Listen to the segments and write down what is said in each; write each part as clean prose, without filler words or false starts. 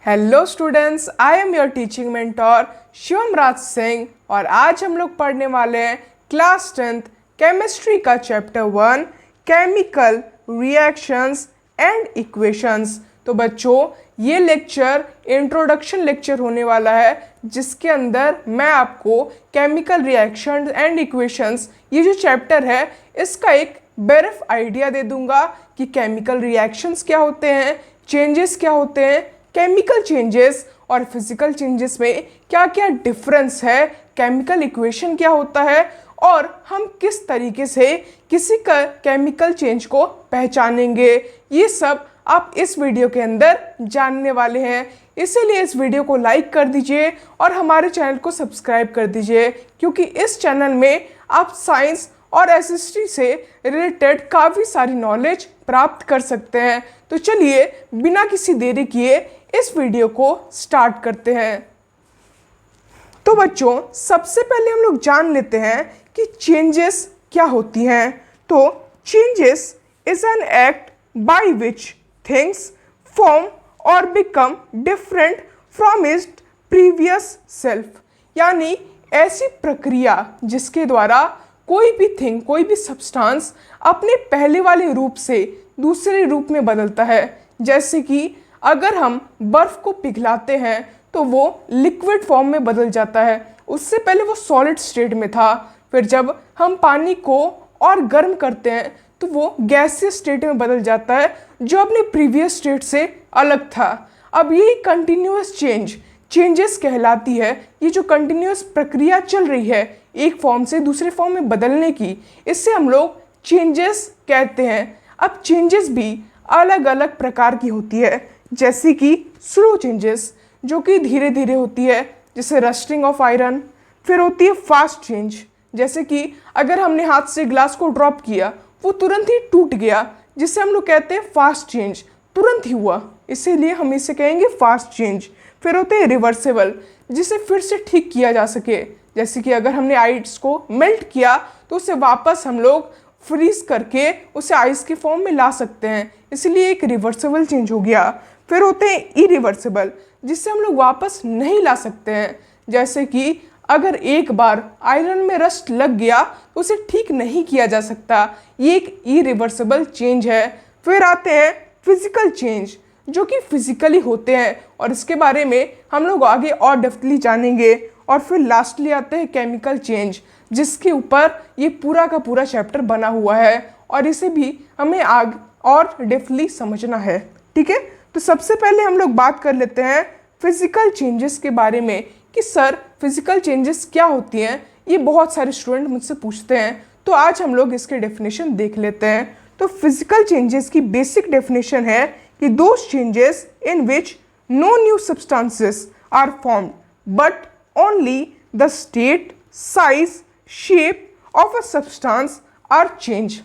Hello students, I am your teaching mentor Shivam Raj Singh और आज हम लोग पढ़ने वाले हैं क्लास 10th केमिस्ट्री का chapter 1 chemical reactions and equations. तो बच्चों, ये लेक्चर इंट्रोडक्शन लेक्चर होने वाला है जिसके अंदर मैं आपको केमिकल रिएक्शंस एंड इक्वेशंस ये जो चैप्टर है इसका एक ब्रीफ आइडिया दे दूंगा कि केमिकल रिएक्शंस क्या होते हैं, चेंजेस क्या होते हैं, केमिकल चेंजेस और फिजिकल चेंजेस में क्या क्या डिफरेंस है, केमिकल इक्वेशन क्या होता है और हम किस तरीके से किसी का केमिकल चेंज को पहचानेंगे, ये सब आप इस वीडियो के अंदर जानने वाले हैं। इसीलिए इस वीडियो को लाइक कर दीजिए और हमारे चैनल को सब्सक्राइब कर दीजिए क्योंकि इस चैनल में आप साइंस और एसएसटी से रिलेटेड काफ़ी सारी नॉलेज प्राप्त कर सकते हैं। तो चलिए बिना किसी देरी किए इस वीडियो को स्टार्ट करते हैं। तो बच्चों, सबसे पहले हम लोग जान लेते हैं कि चेंजेस क्या होती हैं। तो changes is an act by which things form और become different from its previous self, यानी ऐसी प्रक्रिया जिसके द्वारा कोई भी थिंग, कोई भी सब्सटेंस अपने पहले वाले रूप से दूसरे रूप में बदलता है। जैसे कि अगर हम बर्फ़ को पिघलाते हैं तो वो लिक्विड फॉर्म में बदल जाता है, उससे पहले वो सॉलिड स्टेट में था। फिर जब हम पानी को और गर्म करते हैं तो वो गैसियस स्टेट में बदल जाता है जो अपने प्रीवियस स्टेट से अलग था। अब ये कंटिन्यूअस चेंजेस कहलाती है। ये जो कंटिन्यूअस प्रक्रिया चल रही है एक फॉर्म से दूसरे फॉर्म में बदलने की, इससे हम लोग चेंजेस कहते हैं। अब चेंजेस भी अलग अलग प्रकार की होती है, जैसे कि स्लो चेंजेस जो कि धीरे धीरे होती है, जैसे रस्टिंग ऑफ आयरन। फिर होती है फास्ट चेंज, जैसे कि अगर हमने हाथ से ग्लास को ड्रॉप किया वो तुरंत ही टूट गया, जिसे हम लोग कहते हैं फास्ट चेंज, तुरंत ही हुआ, इसीलिए हम इसे कहेंगे फास्ट चेंज। फिर होते हैं रिवर्सेबल, जिसे फिर से ठीक किया जा सके, जैसे कि अगर हमने आइस को मेल्ट किया तो उसे वापस हम लोग फ्रीज करके उसे आइस के फॉर्म में ला सकते हैं, इसलिए एक रिवर्सेबल चेंज हो गया। फिर होते हैं इरिवर्सेबल, जिससे हम लोग वापस नहीं ला सकते हैं, जैसे कि अगर एक बार आयरन में रस्ट लग गया तो उसे ठीक नहीं किया जा सकता, ये एक इरिवर्सेबल चेंज है। फिर आते हैं फिजिकल चेंज जो कि फिजिकली होते हैं और इसके बारे में हम लोग आगे और डेप्थली जानेंगे। और फिर लास्टली आते हैं केमिकल चेंज, जिसके ऊपर ये पूरा का पूरा चैप्टर बना हुआ है और इसे भी हमें आगे और डेप्थली समझना है। ठीक है, तो सबसे पहले हम लोग बात कर लेते हैं फिजिकल चेंजेस के बारे में कि सर फिजिकल चेंजेस क्या होती हैं। ये बहुत सारे स्टूडेंट मुझसे पूछते हैं, तो आज हम लोग इसके डेफिनेशन देख लेते हैं। तो फिजिकल चेंजेस की बेसिक डेफिनेशन है कि those changes in which no new substances are formed but only the state, size, shape of a substance are change,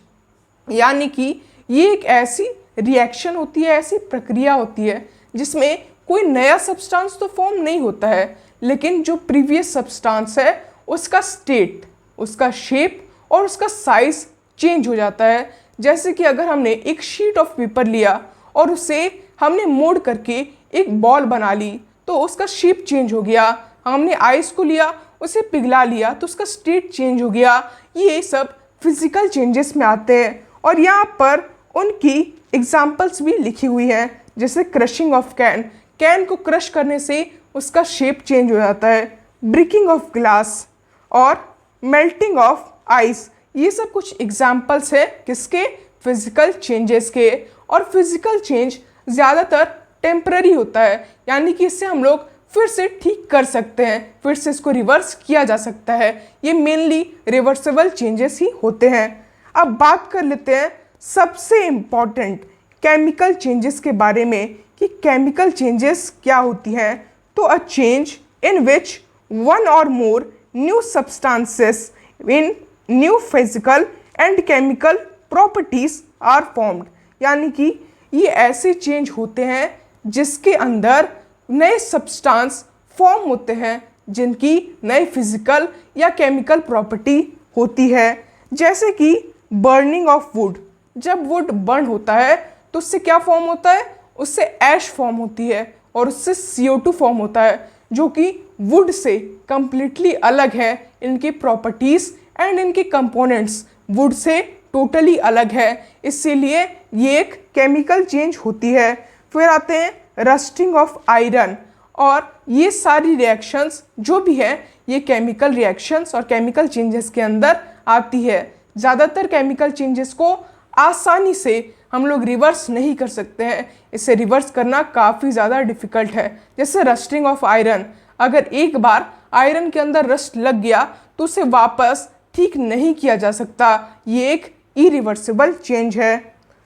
यानी कि ये एक ऐसी रिएक्शन होती है, ऐसी प्रक्रिया होती है जिसमें कोई नया सब्सटेंस तो फॉर्म नहीं होता है, लेकिन जो प्रीवियस सब्सटेंस है उसका स्टेट, उसका शेप और उसका साइज चेंज हो जाता है। जैसे कि अगर हमने एक शीट ऑफ पेपर लिया और उसे हमने मोड़ करके एक बॉल बना ली तो उसका शेप चेंज हो गया। हमने आइस को लिया, उसे पिघला लिया तो उसका स्टेट चेंज हो गया। ये सब फिजिकल चेंजेस में आते हैं और यहाँ पर उनकी एग्जाम्पल्स भी लिखी हुई हैं, जैसे क्रशिंग ऑफ कैन को क्रश करने से उसका शेप चेंज हो जाता है, ब्रेकिंग ऑफ ग्लास और मेल्टिंग ऑफ आइस। ये सब कुछ एग्जाम्पल्स है किसके, फिजिकल चेंजेस के। और फिजिकल चेंज ज़्यादातर टेम्पररी होता है, यानी कि इससे हम लोग फिर से ठीक कर सकते हैं, फिर से इसको रिवर्स किया जा सकता है। ये मेनली रिवर्सेबल चेंजेस ही होते हैं। अब बात कर लेते हैं सबसे इम्पॉर्टेंट केमिकल चेंजेस के बारे में कि केमिकल चेंजेस क्या होती हैं। तो a change in which one और more new substances in new physical and chemical properties are formed, यानी कि ये ऐसे चेंज होते हैं जिसके अंदर नए सब्सटेंस फॉर्म होते हैं जिनकी नई फिजिकल या केमिकल प्रॉपर्टी होती है। जैसे कि बर्निंग ऑफ वुड, जब वुड बर्न होता है तो उससे क्या फॉर्म होता है, उससे ऐश फॉर्म होती है और उससे CO2 फॉर्म होता है, जो कि वुड से कम्प्लीटली अलग है। इनकी प्रॉपर्टीज़ एंड इनके कंपोनेंट्स वुड से टोटली अलग है, इसीलिए ये एक केमिकल चेंज होती है। फिर आते हैं रस्टिंग ऑफ आयरन, और ये सारी रिएक्शंस जो भी है ये केमिकल रिएक्शंस और केमिकल चेंजेस के अंदर आती है। ज़्यादातर केमिकल चेंजेस को आसानी से हम लोग रिवर्स नहीं कर सकते हैं, इसे रिवर्स करना काफ़ी ज़्यादा डिफ़िकल्ट है। जैसे रस्टिंग ऑफ आयरन, अगर एक बार आयरन के अंदर रस्ट लग गया तो उसे वापस ठीक नहीं किया जा सकता, ये एक इरिवर्सिबल चेंज है।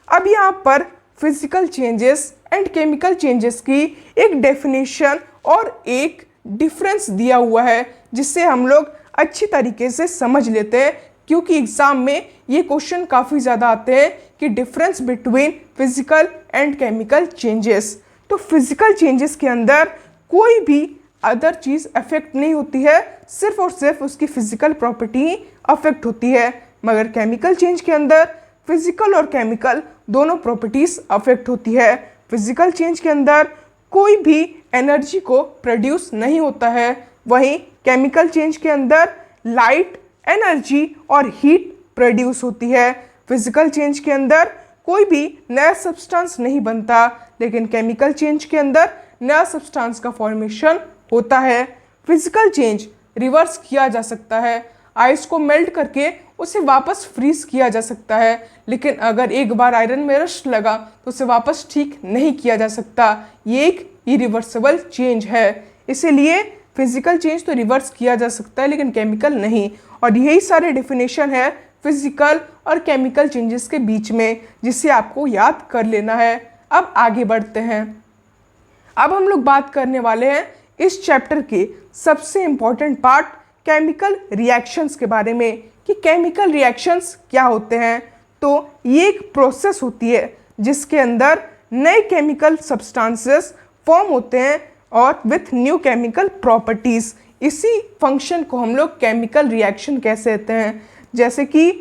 अब यहाँ पर physical changes and chemical changes की एक डेफिनेशन और एक डिफरेंस दिया हुआ है, जिससे हम लोग अच्छी तरीके से समझ लेते हैं, क्योंकि एग्ज़ाम में ये क्वेश्चन काफ़ी ज़्यादा आते हैं कि difference between physical and chemical changes. तो फिजिकल चेंजेस के अंदर कोई भी अदर चीज़ अफेक्ट नहीं होती है, सिर्फ और सिर्फ उसकी फिजिकल प्रॉपर्टी ही अफेक्ट होती है। मगर केमिकल चेंज के अंदर फिजिकल और केमिकल दोनों प्रॉपर्टीज़ अफेक्ट होती है। फिजिकल चेंज के अंदर कोई भी एनर्जी को प्रोड्यूस नहीं होता है, वहीं केमिकल चेंज के अंदर लाइट, एनर्जी और हीट प्रोड्यूस होती है। फिजिकल चेंज के अंदर कोई भी नया सब्सटेंस नहीं बनता, लेकिन केमिकल चेंज के अंदर नया सब्सटेंस का फॉर्मेशन होता है। फिजिकल चेंज रिवर्स किया जा सकता है, आइस को मेल्ट करके उसे वापस फ्रीज किया जा सकता है, लेकिन अगर एक बार आयरन में रस्ट लगा तो उसे वापस ठीक नहीं किया जा सकता। ये एक इरिवर्सिबल चेंज है, इसीलिए फिजिकल चेंज तो रिवर्स किया जा सकता है लेकिन केमिकल नहीं। और यही सारे डेफिनेशन है फिजिकल और केमिकल चेंजेस के बीच में, जिसे आपको याद कर लेना है। अब आगे बढ़ते हैं। अब हम लोग बात करने वाले हैं इस चैप्टर के सबसे इम्पॉर्टेंट पार्ट केमिकल रिएक्शंस के बारे में, कि केमिकल रिएक्शंस क्या होते हैं। तो ये एक प्रोसेस होती है जिसके अंदर नए केमिकल सब्सटेंसेस फॉर्म होते हैं और विथ न्यू केमिकल प्रॉपर्टीज़। इसी फंक्शन को हम लोग केमिकल रिएक्शन कह सकते हैं। जैसे कि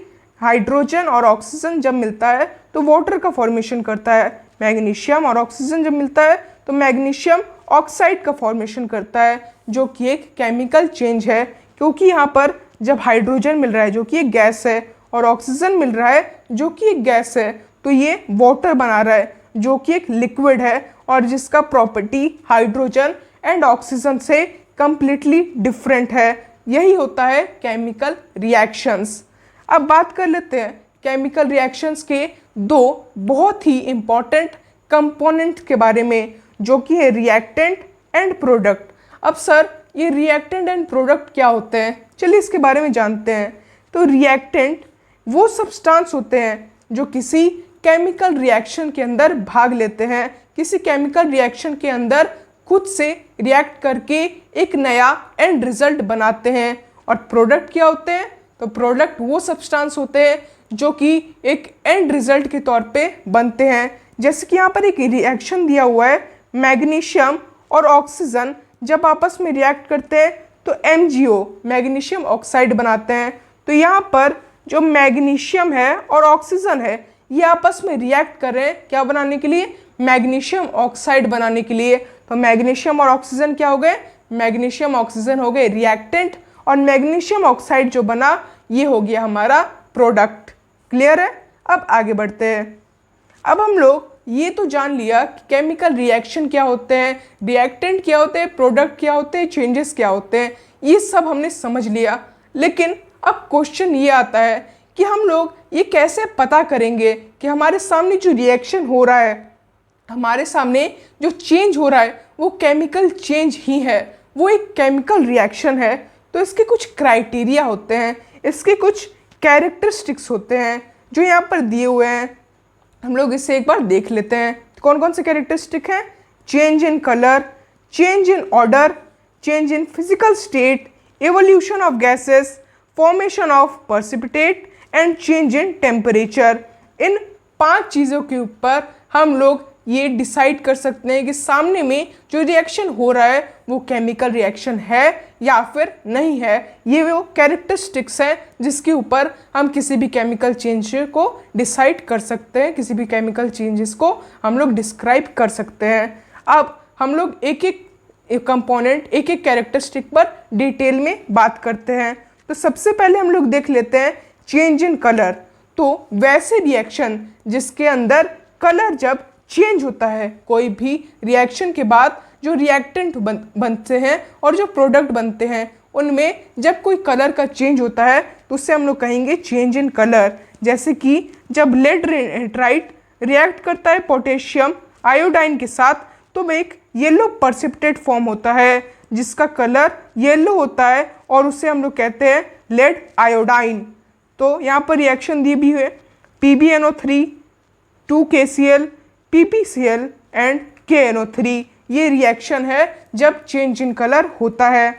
हाइड्रोजन और ऑक्सीजन जब मिलता है तो वाटर का फॉर्मेशन करता है, मैग्नीशियम और ऑक्सीजन जब मिलता है तो मैग्नीशियम ऑक्साइड का फॉर्मेशन करता है, जो कि एक केमिकल चेंज है। क्योंकि यहाँ पर जब हाइड्रोजन मिल रहा है जो कि एक गैस है और ऑक्सीजन मिल रहा है जो कि एक गैस है, तो ये वाटर बना रहा है जो कि एक लिक्विड है और जिसका प्रॉपर्टी हाइड्रोजन एंड ऑक्सीजन से कम्प्लीटली डिफरेंट है। यही होता है केमिकल रिएक्शंस। अब बात कर लेते हैं केमिकल रिएक्शंस के दो बहुत ही इम्पॉर्टेंट कंपोनेंट के बारे में, जो कि है रिएक्टेंट एंड प्रोडक्ट। अब सर ये रिएक्टेंट एंड प्रोडक्ट क्या होते हैं, चलिए इसके बारे में जानते हैं। तो रिएक्टेंट वो सब्सटेंस होते हैं जो किसी केमिकल रिएक्शन के अंदर भाग लेते हैं, किसी केमिकल रिएक्शन के अंदर खुद से रिएक्ट करके एक नया एंड रिजल्ट बनाते हैं। और प्रोडक्ट क्या होते हैं, तो प्रोडक्ट वो सब्सटेंस होते हैं जो कि एक एंड रिजल्ट के तौर पे बनते हैं। जैसे कि यहाँ पर एक रिएक्शन दिया हुआ है, मैग्नीशियम और ऑक्सीजन जब आपस में रिएक्ट करते हैं तो MgO मैग्नीशियम ऑक्साइड बनाते हैं। तो यहाँ पर जो मैग्नीशियम है और ऑक्सीजन है ये आपस में रिएक्ट कर रहे हैं क्या बनाने के लिए, मैग्नीशियम ऑक्साइड बनाने के लिए। तो मैग्नीशियम और ऑक्सीजन क्या हो गए, मैग्नीशियम ऑक्सीजन हो गए रिएक्टेंट, और मैग्नीशियम ऑक्साइड जो बना ये हो गया हमारा प्रोडक्ट। क्लियर है। अब आगे बढ़ते हैं। अब हम लोग ये तो जान लिया कि केमिकल रिएक्शन क्या होते हैं, रिएक्टेंट क्या होते हैं, प्रोडक्ट क्या होते हैं, चेंजेस क्या होते हैं, ये सब हमने समझ लिया। लेकिन अब क्वेश्चन ये आता है कि हम लोग ये कैसे पता करेंगे कि हमारे सामने जो रिएक्शन हो रहा है, हमारे सामने जो चेंज हो रहा है वो केमिकल चेंज ही है, वो एक केमिकल रिएक्शन है। तो इसके कुछ क्राइटेरिया होते हैं, इसके कुछ कैरेक्टरिस्टिक्स होते हैं जो यहाँ पर दिए हुए हैं। हम लोग इसे एक बार देख लेते हैं। कौन कौन से कैरेक्टरिस्टिक हैं, change in colour, change in order, change in physical state, evolution of gases, formation of precipitate and change in temperature. इन 5 चीज़ों के ऊपर हम लोग ये डिसाइड कर सकते हैं कि सामने में जो रिएक्शन हो रहा है वो केमिकल रिएक्शन है या फिर नहीं है। ये वो कैरेक्टरिस्टिक्स हैं जिसके ऊपर हम किसी भी केमिकल चेंज को डिसाइड कर सकते हैं, किसी भी केमिकल चेंजेस को हम लोग डिस्क्राइब कर सकते हैं। अब हम लोग एक एक कंपोनेंट, एक एक कैरेक्टरिस्टिक पर डिटेल में बात करते हैं। तो सबसे पहले हम लोग देख लेते हैं चेंज इन कलर। तो वैसे रिएक्शन जिसके अंदर कलर जब चेंज होता है, कोई भी रिएक्शन के बाद जो रिएक्टेंट बनते हैं और जो प्रोडक्ट बनते हैं उनमें जब कोई कलर का चेंज होता है तो उससे हम लोग कहेंगे चेंज इन कलर। जैसे कि जब लेड नाइट्राइट रिएक्ट करता है पोटेशियम आयोडाइन के साथ तो एक येलो पर्सिपिटेट फॉर्म होता है जिसका कलर येलो होता है और उसे हम लोग कहते हैं लेड आयोडाइन। तो यहाँ पर रिएक्शन दी भी है PbNO3 2KCl PbCl and KNO3। ये रिएक्शन है जब चेंज इन कलर होता है।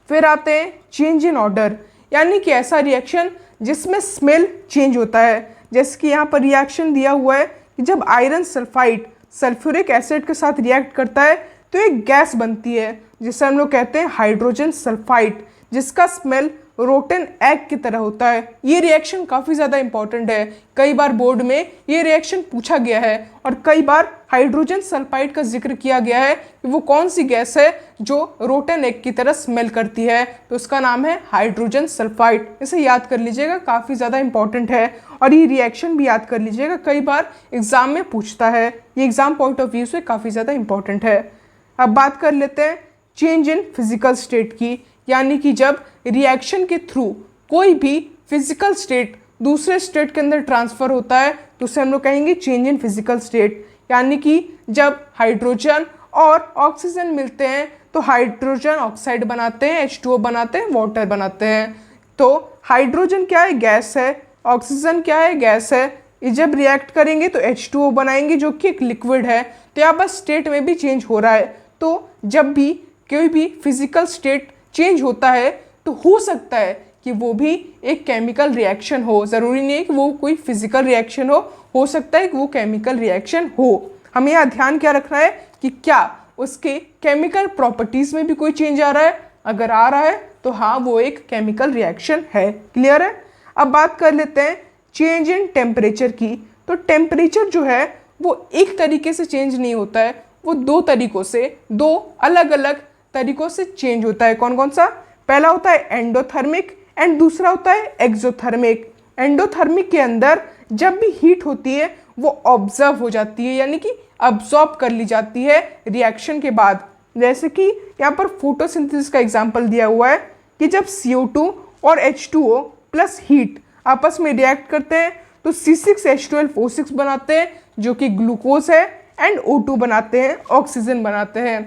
फिर आते हैं चेंज इन ऑर्डर, यानी कि ऐसा रिएक्शन जिसमें स्मेल चेंज होता है। जैसे कि यहाँ पर रिएक्शन दिया हुआ है कि जब आयरन सल्फाइड सल्फ्यूरिक एसिड के साथ रिएक्ट करता है तो एक गैस बनती है जिसे हम लोग कहते हैं हाइड्रोजन सल्फाइड, जिसका स्मेल रोटन एग की तरह होता है। ये रिएक्शन काफ़ी ज़्यादा इंपॉर्टेंट है, कई बार बोर्ड में ये रिएक्शन पूछा गया है और कई बार हाइड्रोजन सल्फाइड का जिक्र किया गया है कि वो कौन सी गैस है जो रोटन एग की तरह स्मेल करती है, तो उसका नाम है हाइड्रोजन सल्फाइड। इसे याद कर लीजिएगा, काफ़ी ज़्यादा इंपॉर्टेंट है। और ये रिएक्शन भी याद कर लीजिएगा, कई बार एग्जाम में पूछता है, ये एग्जाम पॉइंट ऑफ व्यू से काफ़ी ज़्यादा इंपॉर्टेंट है। अब बात कर लेते हैं चेंज इन फिजिकल स्टेट की, यानी कि जब रिएक्शन के थ्रू कोई भी फिजिकल स्टेट दूसरे स्टेट के अंदर ट्रांसफर होता है तो उसे हम लोग कहेंगे चेंज इन फिजिकल स्टेट। यानी कि जब हाइड्रोजन और ऑक्सीजन मिलते हैं तो हाइड्रोजन ऑक्साइड बनाते हैं, H2O बनाते हैं, वाटर बनाते हैं। तो हाइड्रोजन क्या है? गैस है। ऑक्सीजन क्या है? गैस है। ये जब रिएक्ट करेंगे तो H2O बनाएंगे जो कि एक लिक्विड है। तो यहाँ पर स्टेट में भी चेंज हो रहा है। तो जब भी कोई भी फिजिकल स्टेट चेंज होता है तो हो सकता है कि वो भी एक केमिकल रिएक्शन हो, ज़रूरी नहीं है कि वो कोई फिजिकल रिएक्शन हो सकता है कि वो केमिकल रिएक्शन हो। हमें यहाँ ध्यान क्या रखना है कि क्या उसके केमिकल प्रॉपर्टीज़ में भी कोई चेंज आ रहा है, अगर आ रहा है तो हाँ वो एक केमिकल रिएक्शन है। क्लियर है? अब बात कर लेते हैं चेंज इन टेम्परेचर की। तो टेम्परेचर जो है वो एक तरीके से चेंज नहीं होता है, वो दो तरीकों से, दो अलग अलग तरीकों से चेंज होता है। कौन कौन सा? पहला होता है एंडोथर्मिक एंड दूसरा होता है एक्सोथर्मिक। एंडोथर्मिक के अंदर जब भी हीट होती है वो ऑब्जर्व हो जाती है, यानी कि अब्जॉर्ब कर ली जाती है रिएक्शन के बाद। जैसे कि यहाँ पर फोटोसिंथेसिस का एग्जांपल दिया हुआ है कि जब CO2 और H2O प्लस हीट आपस में रिएक्ट करते हैं तो C6H12O6 बनाते हैं जो कि ग्लूकोज है एंड O2 बनाते हैं, ऑक्सीजन बनाते हैं।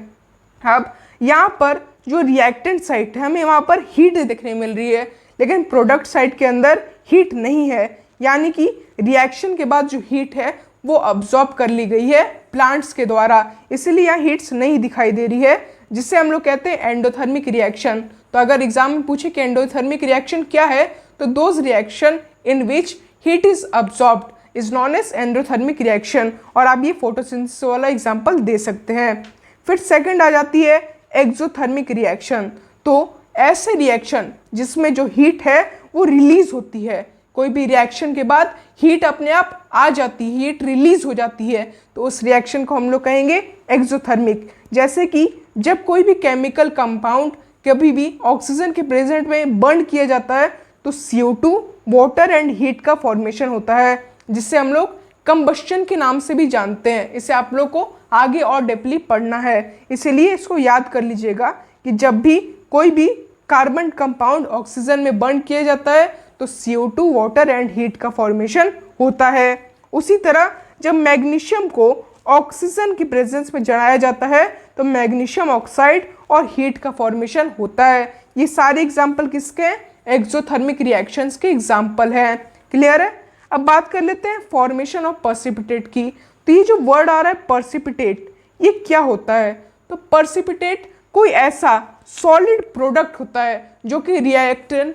अब यहाँ पर जो रिएक्टेंट साइट है हमें वहाँ पर हीट देखने मिल रही है, लेकिन प्रोडक्ट साइट के अंदर हीट नहीं है, यानी कि रिएक्शन के बाद जो हीट है वो अब्जॉर्ब कर ली गई है प्लांट्स के द्वारा, इसलिए यहाँ हीट्स नहीं दिखाई दे रही है, जिससे हम लोग कहते हैं एंडोथर्मिक रिएक्शन। तो अगर एग्जाम में पूछे कि एंडोथर्मिक रिएक्शन क्या है तो those reaction in which heat is absorbed is known as endothermic reaction. और आप ये फोटोसिंथेसिस वाला एग्जाम्पल दे सकते हैं। फिर सेकंड आ जाती है एक्सोथर्मिक रिएक्शन। तो ऐसे रिएक्शन जिसमें जो हीट है वो रिलीज होती है, कोई भी रिएक्शन के बाद हीट अपने आप आ जाती है, हीट रिलीज हो जाती है, तो उस रिएक्शन को हम लोग कहेंगे एक्सोथर्मिक। जैसे कि जब कोई भी केमिकल कंपाउंड कभी भी ऑक्सीजन के प्रेजेंट में बर्न किया जाता है तो CO2 वाटर एंड हीट का फॉर्मेशन होता है, जिससे हम लोग कंबस्शन के नाम से भी जानते हैं। इसे आप लोग को आगे और डीपली पढ़ना है, इसीलिए इसको याद कर लीजिएगा कि जब भी कोई भी कार्बन कंपाउंड ऑक्सीजन में बर्न किया जाता है तो CO2 वाटर एंड हीट का फॉर्मेशन होता है। उसी तरह जब मैग्नीशियम को ऑक्सीजन की प्रेजेंस में जलाया जाता है तो मैग्नीशियम ऑक्साइड और हीट का फॉर्मेशन होता है। ये सारे एग्जाम्पल किसके हैं? एक्सोथर्मिक रिएक्शंस के एग्जाम्पल हैं। क्लियर है? अब बात कर लेते हैं फॉर्मेशन ऑफ पर्सिपिटेट की। तो ये जो वर्ड आ रहा है पर्सिपिटेट, ये क्या होता है? तो पर्सिपिटेट कोई ऐसा सॉलिड प्रोडक्ट होता है जो कि रिएक्टेंट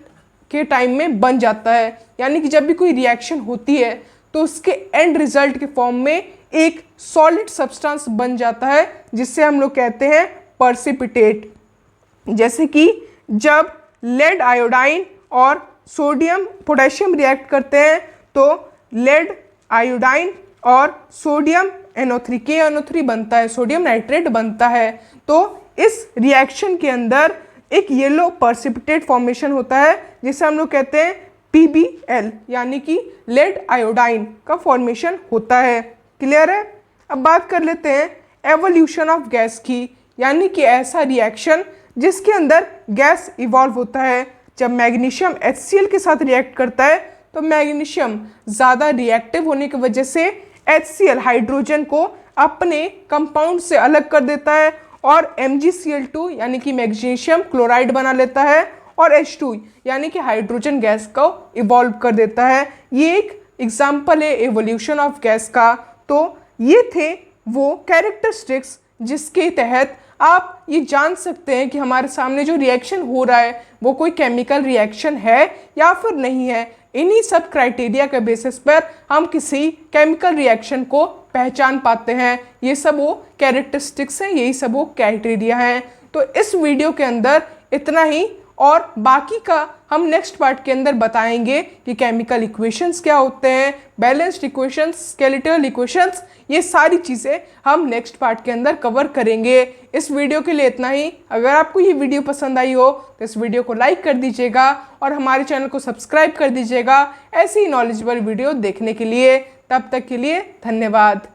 के टाइम में बन जाता है, यानी कि जब भी कोई रिएक्शन होती है तो उसके एंड रिजल्ट के फॉर्म में एक सॉलिड सब्सटेंस बन जाता है जिससे हम लोग कहते हैं पर्सिपिटेट। जैसे कि जब लेड आयोडाइन और सोडियम पोटेशियम रिएक्ट करते हैं तो लेड आयोडाइन और सोडियम NO3 KNO3 बनता है, सोडियम नाइट्रेट बनता है। तो इस रिएक्शन के अंदर एक येलो पर्सिपिटेट फॉर्मेशन होता है जिसे हम लोग कहते हैं PBl, यानी कि लेड आयोडाइन का फॉर्मेशन होता है। क्लियर है? अब बात कर लेते हैं एवोल्यूशन ऑफ गैस की, यानी कि ऐसा रिएक्शन जिसके अंदर गैस इवॉल्व होता है। जब मैग्नीशियम HCl के साथ रिएक्ट करता है तो मैग्नीशियम ज़्यादा रिएक्टिव होने की वजह से HCl हाइड्रोजन को अपने कंपाउंड से अलग कर देता है और MgCl2 यानी कि मैग्नीशियम क्लोराइड बना लेता है और H2 यानी कि हाइड्रोजन गैस को इवॉल्व कर देता है। ये एक एग्जाम्पल है एवोल्यूशन ऑफ गैस का। तो ये थे वो कैरेक्टरिस्टिक्स जिसके तहत आप ये जान सकते हैं कि हमारे सामने जो रिएक्शन हो रहा है वो कोई केमिकल रिएक्शन है या फिर नहीं है। इन्हीं सब क्राइटेरिया के बेसिस पर हम किसी केमिकल रिएक्शन को पहचान पाते हैं। ये सब वो कैरेक्टरिस्टिक्स हैं, यही सब वो क्राइटेरिया हैं। तो इस वीडियो के अंदर इतना ही, और बाकी का हम नेक्स्ट पार्ट के अंदर बताएंगे कि केमिकल इक्वेशंस क्या होते हैं, बैलेंस्ड इक्वेशंस, स्केलेटल इक्वेशंस, ये सारी चीज़ें हम नेक्स्ट पार्ट के अंदर कवर करेंगे। इस वीडियो के लिए इतना ही। अगर आपको ये वीडियो पसंद आई हो तो इस वीडियो को लाइक कर दीजिएगा और हमारे चैनल को सब्सक्राइब कर दीजिएगा ऐसी नॉलेजेबल वीडियो देखने के लिए। तब तक के लिए धन्यवाद।